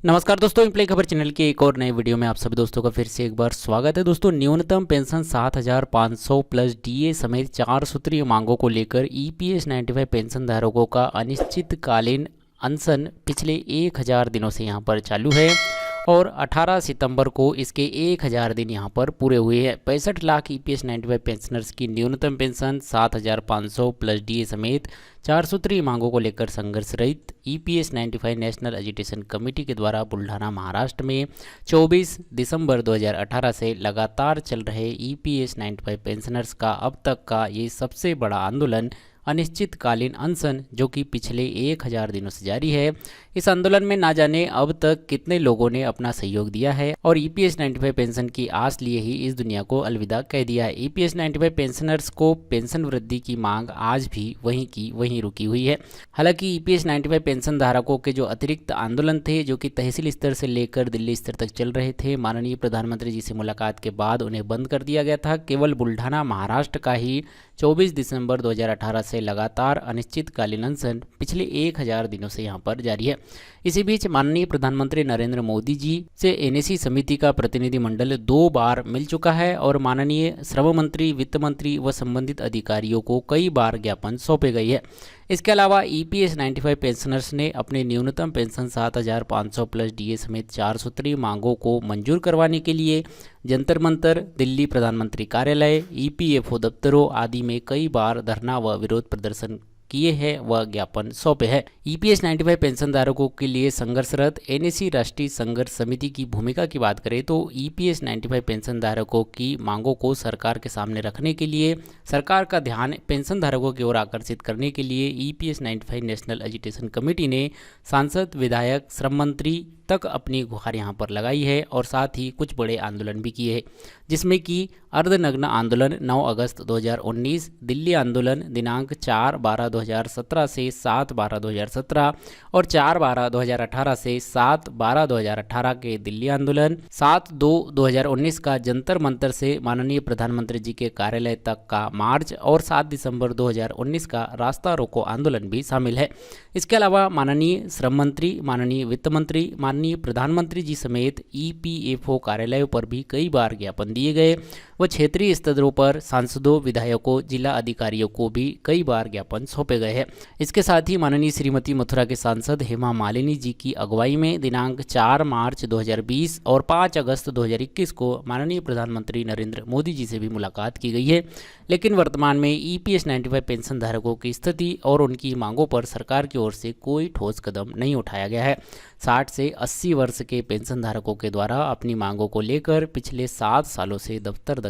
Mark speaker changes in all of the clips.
Speaker 1: नमस्कार दोस्तों, इम्प्ले खबर चैनल के एक और नए वीडियो में आप सभी दोस्तों का फिर से एक बार स्वागत है। दोस्तों, न्यूनतम पेंशन 7,500 प्लस डीए समेत 4 सूत्रीय मांगों को लेकर ईपीएस 95 पेंशन धारकों का अनिश्चितकालीन अनशन पिछले 1000 दिनों से यहां पर चालू है और 18 सितंबर को इसके 1000 दिन यहां पर पूरे हुए हैं। 65 लाख ईपीएस 95 पेंशनर्स की न्यूनतम पेंशन 7,500 प्लस डीए समेत 4 सूत्रीय मांगों को लेकर संघर्ष रहित ईपीएस 95 नेशनल एजुटेशन कमेटी के द्वारा बुल्ढाना महाराष्ट्र में 24 दिसंबर 2018 से लगातार चल रहे ईपीएस 95 पेंशनर्स का अब तक का ये सबसे बड़ा आंदोलन अनिश्चितकालीन अनशन जो कि पिछले 1000 दिनों से जारी है। इस आंदोलन में ना जाने अब तक कितने लोगों ने अपना सहयोग दिया है और ईपीएस 95 पेंशन की आस लिए ही इस दुनिया को अलविदा कह दिया है। ईपीएस 95 पेंशनर्स को पेंशन वृद्धि की मांग आज भी वहीं की वहीं रुकी हुई है। हालांकि ईपीएस 95 पेंशन धारकों के जो अतिरिक्त आंदोलन थे जो कि तहसील स्तर से लेकर दिल्ली स्तर तक चल रहे थे, माननीय प्रधानमंत्री जी से मुलाकात के बाद उन्हें बंद कर दिया गया था। केवल बुल्ढाना महाराष्ट्र का ही 24 दिसंबर 2018 से लगातार अनिश्चितकालीन अनशन पिछले 1000 दिनों से यहां पर जारी है। इसी बीच माननीय प्रधानमंत्री नरेंद्र मोदी जी से एनएसी समिति का प्रतिनिधिमंडल 2 बार मिल चुका है और माननीय श्रम मंत्री, वित्त मंत्री व संबंधित अधिकारियों को कई बार ज्ञापन सौंपे गए हैं। इसके अलावा ईपीएस 95 पेंशनर्स ने अपने न्यूनतम पेंशन 7,500 प्लस डीए समेत 4 सूत्रीय मांगों को मंजूर करवाने के लिए जंतर मंतर, दिल्ली प्रधानमंत्री कार्यालय, ईपीएफओ दफ्तरों आदि में कई बार धरना व विरोध प्रदर्शन किए हैं व ज्ञापन सौंपे हैं। ईपीएस 95 पेंशन धारकों के लिए संघर्षरत एनएसी राष्ट्रीय संघर्ष समिति की भूमिका की बात करें तो ईपीएस 95 पेंशन धारकों की मांगों को सरकार के सामने रखने के लिए, सरकार का ध्यान पेंशन धारकों की ओर आकर्षित करने के लिए ईपीएस 95 नेशनल एजुटेशन कमेटी ने सांसद, विधायक, श्रम मंत्री तक अपनी गुहार यहां पर लगाई है और साथ ही कुछ बड़े आंदोलन भी किए हैं, जिसमें कि अर्धनग्न आंदोलन 9 अगस्त 2019, दिल्ली आंदोलन दिनांक 4/12/2017 से 7/12/2017 और 4/12/2018 से 7/12/2018 के दिल्ली आंदोलन, 7/2/2019 का जंतर मंतर से माननीय प्रधानमंत्री जी के कार्यालय तक का मार्च और 7 दिसंबर 2019 का रास्ता रोको आंदोलन भी शामिल है। इसके अलावा माननीय श्रम मंत्री, माननीय वित्त मंत्री, माननीय प्रधानमंत्री जी समेत ईपीएफओ कार्यालयों पर भी कई बार ज्ञापन दिए गए व क्षेत्रीय स्तरों पर सांसदों, विधायकों, जिला अधिकारियों को भी कई बार ज्ञापन सौंपे गए हैं। इसके साथ ही माननीय श्रीमती मथुरा के सांसद हेमा मालिनी जी की अगुवाई में दिनांक 4 मार्च 2020 और 5 अगस्त 2021 को माननीय प्रधानमंत्री नरेंद्र मोदी जी से भी मुलाकात की गई है। लेकिन वर्तमान में ईपीएस 95 पेंशन धारकों की स्थिति और उनकी मांगों पर सरकार की ओर से कोई ठोस कदम नहीं उठाया गया है। 60 से 80 वर्ष के पेंशन धारकों के द्वारा अपनी मांगों को लेकर पिछले 7 सालों से दफ्तर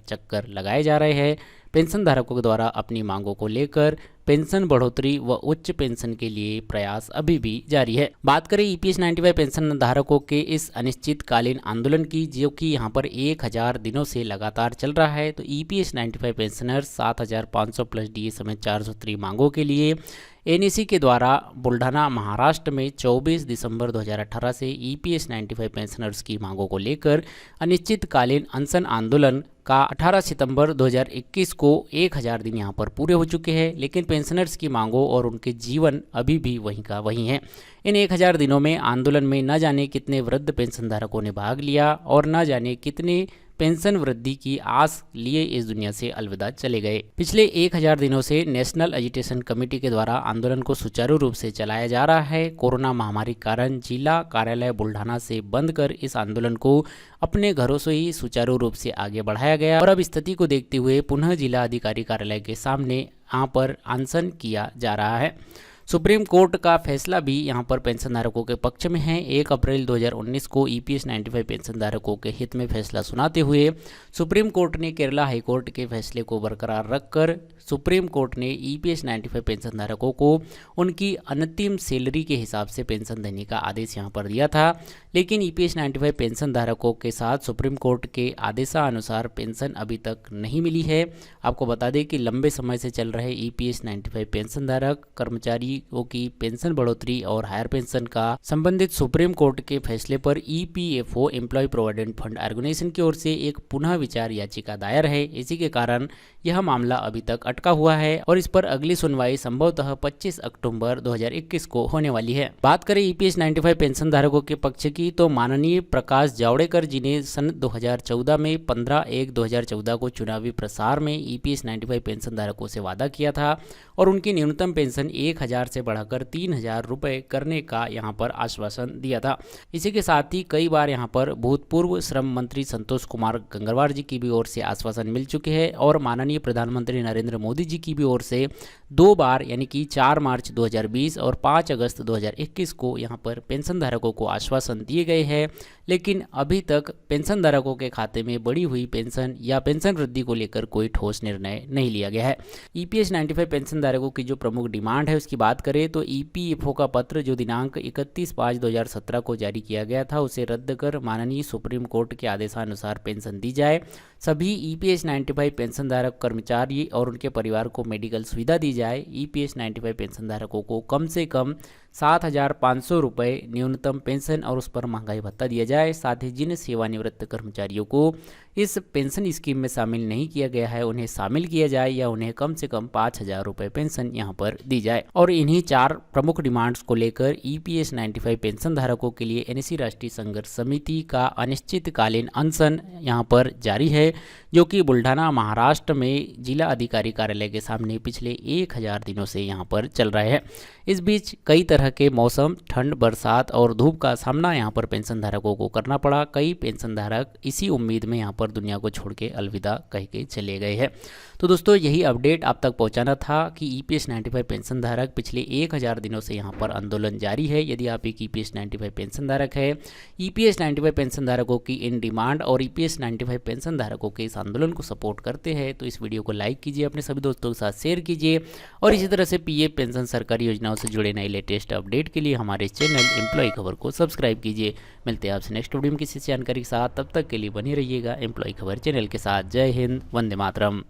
Speaker 1: चक्कर लगाए जा रहे हैं। पेंशन धारकों के द्वारा अपनी मांगों को लेकर पेंशन बढ़ोतरी व उच्च पेंशन के लिए प्रयास अभी भी जारी है। बात करें ईपीएस 95 पेंशन धारकों के इस अनिश्चितकालीन आंदोलन की, जो कि यहां पर 1000 दिनों से लगातार चल रहा है, तो ईपीएस 95 पेंशनर्स 7,500 प्लस डीए समेत 4 सूत्रीय मांगों के लिए एनएसी के द्वारा बुल्ढाना महाराष्ट्र में 24 दिसंबर 2018 से ईपीएस 95 पेंशनर्स की मांगों को लेकर अनिश्चितकालीन अनशन आंदोलन का 18 सितंबर 2021 को 1000 दिन यहां पर पूरे हो चुके हैं। लेकिन पेंशनर्स की मांगों और उनके जीवन अभी भी वहीं का वहीं है। इन 1000 दिनों में आंदोलन में न जाने कितने वृद्ध पेंशन धारकों ने भाग लिया और न जाने कितने पेंशन वृद्धि की आस लिए इस दुनिया से अलविदा चले गए। पिछले 1000 दिनों से नेशनल एजुटेशन कमेटी के द्वारा आंदोलन को सुचारू रूप से चलाया जा रहा है। कोरोना महामारी के कारण जिला कार्यालय बुल्ढाना से बंद कर इस आंदोलन को अपने घरों से ही सुचारू रूप से आगे बढ़ाया गया और अब स्थिति को देखते हुए पुनः जिला अधिकारी कार्यालय के सामने यहाँ पर अनशन किया जा रहा है। सुप्रीम कोर्ट का फैसला भी यहां पर पेंशन धारकों के पक्ष में है। 1 अप्रैल 2019 को ईपीएस 95 पेंशन धारकों के हित में फैसला सुनाते हुए सुप्रीम कोर्ट ने केरला हाईकोर्ट के फैसले को बरकरार रखकर सुप्रीम कोर्ट ने ईपीएस 95 पेंशन धारकों को उनकी अंतिम सैलरी के हिसाब से पेंशन देने का आदेश यहां पर दिया था। लेकिन ईपीएस 95 पेंशन धारकों के साथ सुप्रीम कोर्ट के आदेशानुसार पेंशन अभी तक नहीं मिली है। आपको बता दें कि लंबे समय से चल रहे ईपीएस 95 पेंशन धारक, कर्मचारी, कर्मचारियों की पेंशन बढ़ोतरी और हायर पेंशन का संबंधित सुप्रीम कोर्ट के फैसले पर EPFO employ provident fund organisation की ओर से एक पुनः विचार याचिका दायर है। इसी के कारण यह मामला अभी तक अटका हुआ है और इस पर अगली सुनवाई संभवतः 25 अक्टूबर 2021 को होने वाली है। बात करें ईपीएस 95 पेंशन धारकों के पक्ष की तो माननीय प्रकाश जावड़ेकर जी ने सन 2014 में 15/1/2014 को चुनावी प्रसार में ईपीएस 95 पेंशन धारकों से वादा किया था और उनकी न्यूनतम पेंशन 1000 से बढ़ाकर 3000 रुपये करने का यहाँ पर आश्वासन दिया था। इसी के साथ ही कई बार यहाँ पर भूतपूर्व श्रम मंत्री संतोष कुमार गंगवार जी की भी ओर से आश्वासन मिल चुके हैं और माननीय प्रधानमंत्री नरेंद्र मोदी जी की भी ओर से 2 बार यानी कि 4 मार्च 2020 और 5 अगस्त 2021 को यहाँ पर पेंशन धारकों को आश्वासन दिए गए हैं, लेकिन अभी तक पेंशन धारकों के खाते में बढ़ी हुई पेंशन या पेंशन वृद्धि को लेकर कोई ठोस निर्णय नहीं लिया गया है। ईपीएस 95 पेंशन धारकों की जो प्रमुख डिमांड है उसकी बात करें तो ईपीएफओ का पत्र जो दिनांक 31/5/2017 को जारी किया गया था उसे रद्द कर माननीय सुप्रीम कोर्ट के आदेशानुसार पेंशन दी जाए। सभी ईपीएस 95 पेंशन धारक कर्मचारी और उनके परिवार को मेडिकल सुविधा दी जाए। ईपीएस 95 पेंशन धारकों को कम से कम 7,500 रुपये न्यूनतम पेंशन और उस पर महंगाई भत्ता दिया जाए। साथ ही जिन सेवानिवृत्त कर्मचारियों को इस पेंशन स्कीम में शामिल नहीं किया गया है उन्हें शामिल किया जाए या उन्हें कम से कम 5,000 रुपये पेंशन यहाँ पर दी जाए। और इन्हीं 4 प्रमुख डिमांड्स को लेकर ईपीएस 95 पेंशन धारकों के लिए एनएससी राष्ट्रीय संघर्ष समिति का अनिश्चितकालीन अनशन यहाँ पर जारी है, जो कि बुल्ढाना महाराष्ट्र में जिला अधिकारी कार्यालय के सामने पिछले 1000 दिनों से यहाँ पर चल रहा है। इस बीच कई तरह के मौसम, ठंड, बरसात और धूप का सामना यहाँ पर पेंशन धारकों को करना पड़ा। कई पेंशन धारक इसी उम्मीद में यहाँ पर दुनिया को छोड़ के अलविदा कह के चले गए हैं। तो दोस्तों यही अपडेट आप तक पहुँचाना था कि ईपीएस 95 पेंशन धारक पिछले 1000 दिनों से यहाँ पर आंदोलन जारी है। यदि आप एक ईपीएस 95 पेंशन धारक है, ईपीएस 95 पेंशन धारकों की इन डिमांड और ईपीएस 95 पेंशन धारकों के इस आंदोलन को सपोर्ट करते हैं तो इस वीडियो को लाइक कीजिए, अपने सभी दोस्तों के साथ शेयर कीजिए और इसी तरह से पीएफ पेंशन सरकारी योजनाओं से जुड़े नए लेटेस्ट अपडेट के लिए हमारे चैनल एम्प्लॉय खबर को सब्सक्राइब कीजिए। मिलते हैं आपसे नेक्स्ट वीडियो में किसी जानकारी के साथ, तब तक के लिए बने रहिएगा एम्प्लॉय खबर चैनल के साथ। जय हिंद, वंदे मातरम।